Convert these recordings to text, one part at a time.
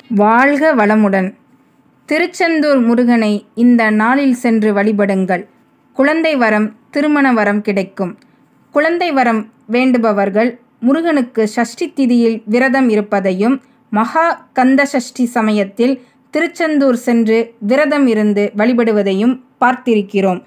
வாழ்க வளமுடன். திருச்செந்தூர் முருகனை இந்த நாளில் சென்று வழிபடுங்கள். குழந்தை வரம், திருமண வரம் கிடைக்கும். குழந்தை வரம் வேண்டுபவர்கள் முருகனுக்கு சஷ்டி திதியில் விரதம் இருப்பதையும், மகா கந்த சஷ்டி சமயத்தில் திருச்செந்தூர் சென்று விரதம் இருந்து வழிபடுவதையும் பார்த்திருக்கிறோம்.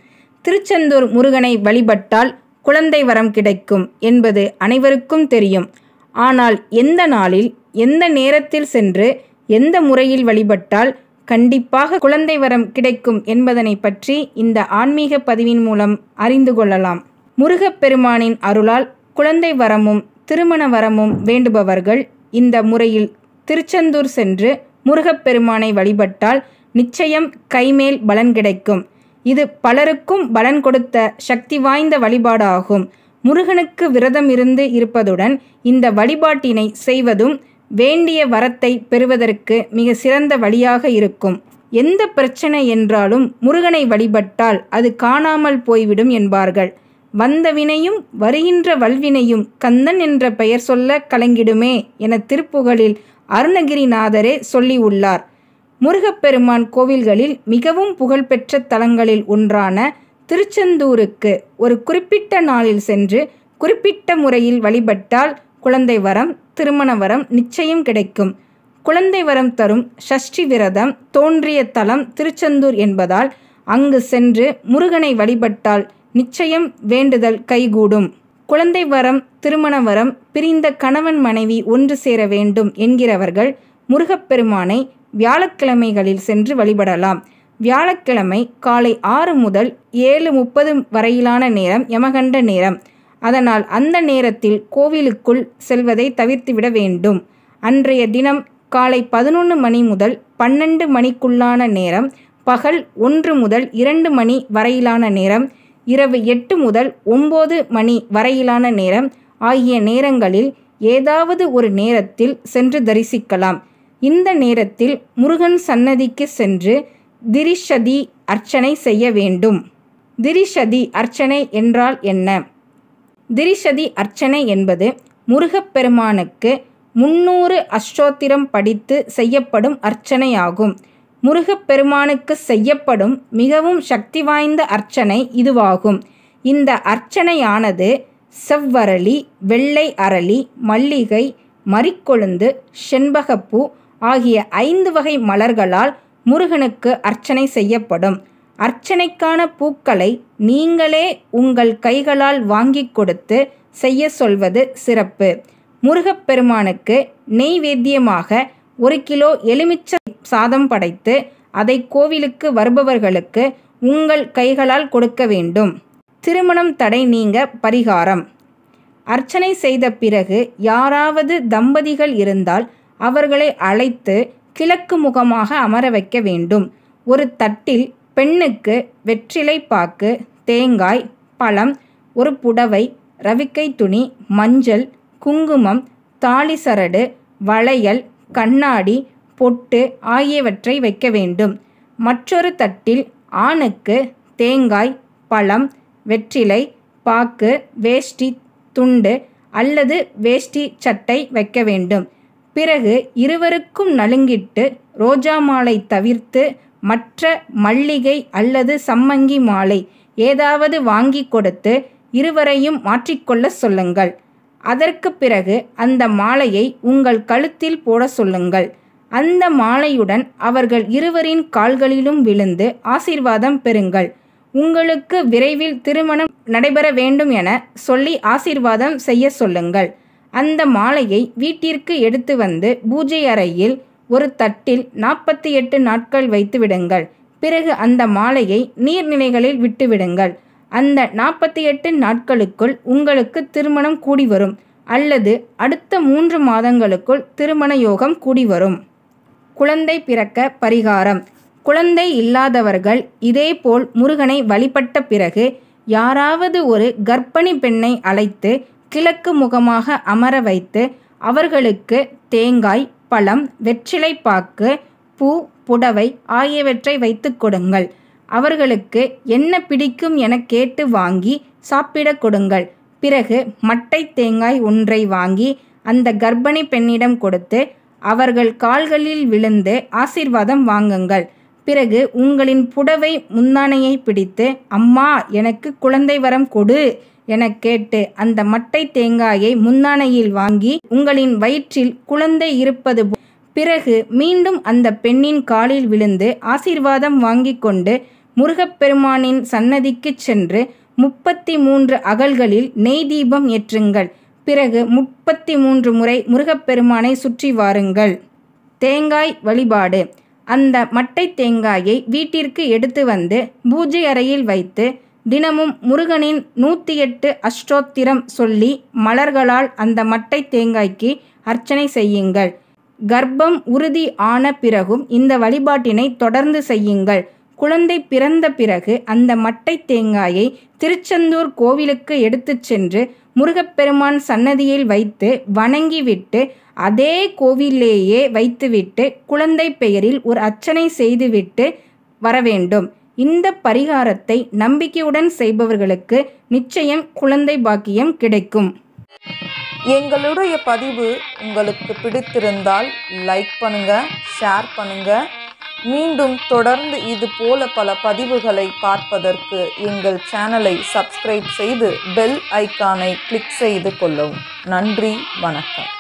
திருச்செந்தூர் முருகனை வழிபட்டால் குழந்தை வரம் கிடைக்கும் என்பது அனைவருக்கும் தெரியும். ஆனால் எந்த நாளில், எந்த நேரத்தில் சென்று, எந்த முறையில் வழிபட்டால் கண்டிப்பாக குழந்தை வரம் கிடைக்கும் என்பதனை பற்றி இந்த ஆன்மீக பதிவின் மூலம் அறிந்து கொள்ளலாம். முருகப்பெருமானின் அருளால் குழந்தை வரமும் திருமண வரமும் வேண்டுபவர்கள் இந்த முறையில் திருச்செந்தூர் சென்று முருகப்பெருமானை வழிபட்டால் நிச்சயம் கைமேல் பலன் கிடைக்கும். இது பலருக்கும் பலன் கொடுத்த சக்தி வாய்ந்த வழிபாடு ஆகும். முருகனுக்கு விரதம் இருந்து இருப்பதுடன் இந்த வழிபாட்டினை செய்வதும் வேண்டிய வரத்தை பெறுவதற்கு மிக சிறந்த வழியாக இருக்கும். எந்த பிரச்சனை என்றாலும் முருகனை வழிபட்டால் அது காணாமல் போய்விடும் என்பார்கள். வந்த வினையும் வருகின்ற வல்வினையும் கந்தன் என்ற பெயர் சொல்ல கலங்கிடுமே என திருப்புகழில் அருணகிரிநாதரே சொல்லி உள்ளார். முருகப்பெருமான் கோவில்களில் மிகவும் புகழ்பெற்ற தலங்களில் ஒன்றான திருச்செந்தூருக்கு ஒரு குறிப்பிட்ட நாளில் சென்று குறிப்பிட்ட முறையில் வழிபட்டால் குழந்தை வரம், திருமண வரம் நிச்சயம் கிடைக்கும். குழந்தை வரம் தரும் சஷ்டி விரதம் தோன்றிய தலம் திருச்செந்தூர் என்பதால் அங்கு சென்று முருகனை வழிபட்டால் நிச்சயம் வேண்டுதல் கைகூடும். குழந்தை வரம், திருமண வரம், பிரிந்த கணவன் மனைவி ஒன்று சேர வேண்டும் என்கிறவர்கள் முருகப்பெருமானை வியாழக்கிழமைகளில் சென்று வழிபடலாம். வியாழக்கிழமை காலை 6 முதல் 7:30 வரையிலான நேரம் யமகண்ட நேரம். அதனால் அந்த நேரத்தில் கோவிலுக்குள் செல்வதை தவிர்த்துவிட வேண்டும். அன்றைய தினம் காலை 11 மணி முதல் 12 மணிக்குள்ளான நேரம், பகல் 1 முதல் 2 மணி வரையிலான நேரம், இரவு 8 முதல் 9 மணி வரையிலான நேரம் ஆகிய நேரங்களில் ஏதாவது ஒரு நேரத்தில் சென்று தரிசிக்கலாம். இந்த நேரத்தில் முருகன் சன்னதிக்கு சென்று திரிசதி அர்ச்சனை செய்ய வேண்டும். திரிசதி அர்ச்சனை என்றால் என்ன? திரிசதி அர்ச்சனை என்பது முருகப்பெருமானுக்கு 300 அஷ்டோத்திரம் படித்து செய்யப்படும் அர்ச்சனையாகும். முருகப்பெருமானுக்கு செய்யப்படும் மிகவும் சக்தி வாய்ந்த அர்ச்சனை இதுவாகும். இந்த அர்ச்சனையானது செவ்வரளி, வெள்ளை அரளி, மல்லிகை, மரிக்கொழுந்து, செண்பகப்பூ ஆகிய 5 வகை மலர்களால் முருகனுக்கு அர்ச்சனை செய்யப்படும். அர்ச்சனைக்கான பூக்களை நீங்களே உங்கள் கைகளால் வாங்கி கொடுத்து செய்ய சொல்வது சிறப்பு. முருகப்பெருமானுக்கு நெய்வேத்தியமாக 1 கிலோ எலுமிச்சை சாதம் படைத்து அதை கோவிலுக்கு வருபவர்களுக்கு உங்கள் கைகளால் கொடுக்க வேண்டும். திருமணம் தடை நீங்க பரிகாரம். அர்ச்சனை செய்த பிறகு யாராவது தம்பதிகள் இருந்தால் அவர்களை அழைத்து கிழக்கு முகமாக அமர வைக்க வேண்டும். ஒரு தட்டில் பெண்ணுக்கு வெற்றிலை பாக்கு, தேங்காய், பழம், ஒரு புடவை, ரவிக்கை துணி, மஞ்சள், குங்குமம், தாலி சரடு, வளையல், கண்ணாடி, பொட்டு ஆகியவற்றை வைக்க வேண்டும். மற்றொரு தட்டில் ஆணுக்கு தேங்காய், பழம், வெற்றிலை பாக்கு, வேஷ்டி துண்டு அல்லது வேஷ்டி சட்டை வைக்க வேண்டும். பிறகு இருவருக்கும் நலுங்கிட்டு ரோஜா மாலை தவிர்த்து மற்ற மல்லிகை அல்லது சம்மங்கி மாலை ஏதாவது வாங்கி கொடுத்து இருவரையும் மாற்றிக்கொள்ள சொல்லுங்கள். அதற்கு பிறகு அந்த மாலையை உங்கள் கழுத்தில் போட சொல்லுங்கள். அந்த மாலையுடன் அவர்கள் இருவரின் கால்களிலும் விழுந்து ஆசீர்வாதம் பெறுங்கள். உங்களுக்கு விரைவில் திருமணம் நடைபெற வேண்டும் என சொல்லி ஆசீர்வாதம் செய்ய சொல்லுங்கள். அந்த மாலையை வீட்டிற்கு எடுத்து வந்து பூஜை அறையில் ஒரு தட்டில் 48 நாட்கள் வைத்து விடுங்கள். பிறகு அந்த மாலையை நீர்நிலைகளில் விட்டுவிடுங்கள். அந்த 48 நாட்களுக்குள் உங்களுக்கு திருமணம் கூடி வரும் அல்லது அடுத்த 3 மாதங்களுக்குள் திருமண யோகம் கூடி வரும். குழந்தை பிறக்க பரிகாரம். குழந்தை இல்லாதவர்கள் இதேபோல் முருகனை வழிபட்ட பிறகு யாராவது ஒரு கர்ப்பிணி பெண்ணை அழைத்து கிழக்கு முகமாக அமர வைத்து அவர்களுக்கு தேங்காய், பழம், வெற்றிலை பாக்கு, பூ, புடவை ஆகியவற்றை வைத்து கொடுங்கள். அவர்களுக்கு என்ன பிடிக்கும் என கேட்டு வாங்கி சாப்பிட கொடுங்கள். பிறகு மட்டை தேங்காய் ஒன்றை வாங்கி அந்த கர்ப்பிணி பெண்ணிடம் கொடுத்து அவர்கள் கால்களில் விழுந்து ஆசீர்வாதம் வாங்குங்கள். பிறகு உங்களின் புடவை முந்தானையை பிடித்து, அம்மா, எனக்கு குழந்தை வரம் கொடு எனக் கேட்டு அந்த மட்டை தேங்காயை முந்தானையில் வாங்கி உங்களின் வயிற்றில் குழந்தை இருப்பது பிறகு மீண்டும் அந்த பெண்ணின் காலில் விழுந்து ஆசீர்வாதம் வாங்கி கொண்டு முருகப்பெருமானின் சன்னதிக்குச் சென்று 33 அகல்களில் நெய் தீபம் ஏற்றுங்கள். பிறகு 33 முறை முருகப்பெருமானை சுற்றி வாருங்கள். தேங்காய் வழிபாடு. அந்த மட்டை தேங்காயை வீட்டிற்கு எடுத்து வந்து பூஜை அறையில் வைத்து தினமும் முருகனின் 108 அஷ்டோத்திரம் சொல்லி மலர்களால் அந்த மட்டை தேங்காய்க்கு அர்ச்சனை செய்யுங்கள். கர்ப்பம் உறுதி ஆன பிறகும் இந்த வழிபாட்டினை தொடர்ந்து செய்யுங்கள். குழந்தை பிறந்த பிறகு அந்த மட்டை தேங்காயை திருச்செந்தூர் கோவிலுக்கு எடுத்துச் சென்று முருகப்பெருமான் சன்னதியில் வைத்து வணங்கிவிட்டு அதே கோவிலேயே வைத்துவிட்டு குழந்தை பெயரில் ஒரு அர்ச்சனை செய்துவிட்டு வர வேண்டும். இந்த பரிகாரத்தை நம்பிக்கையுடன் செய்பவர்களுக்கு நிச்சயம் குழந்தை பாக்கியம் கிடைக்கும். எங்களுடைய பதிவு உங்களுக்கு பிடித்திருந்தால் லைக் பண்ணுங்க, ஷேர் பண்ணுங்க. மீண்டும் தொடர்ந்து இது போல பல பதிவுகளை பார்ப்பதற்கு எங்கள் சேனலை சப்ஸ்கிரைப் செய்து பெல் ஐக்கானை கிளிக் செய்து கொள்ளவும். நன்றி, வணக்கம்.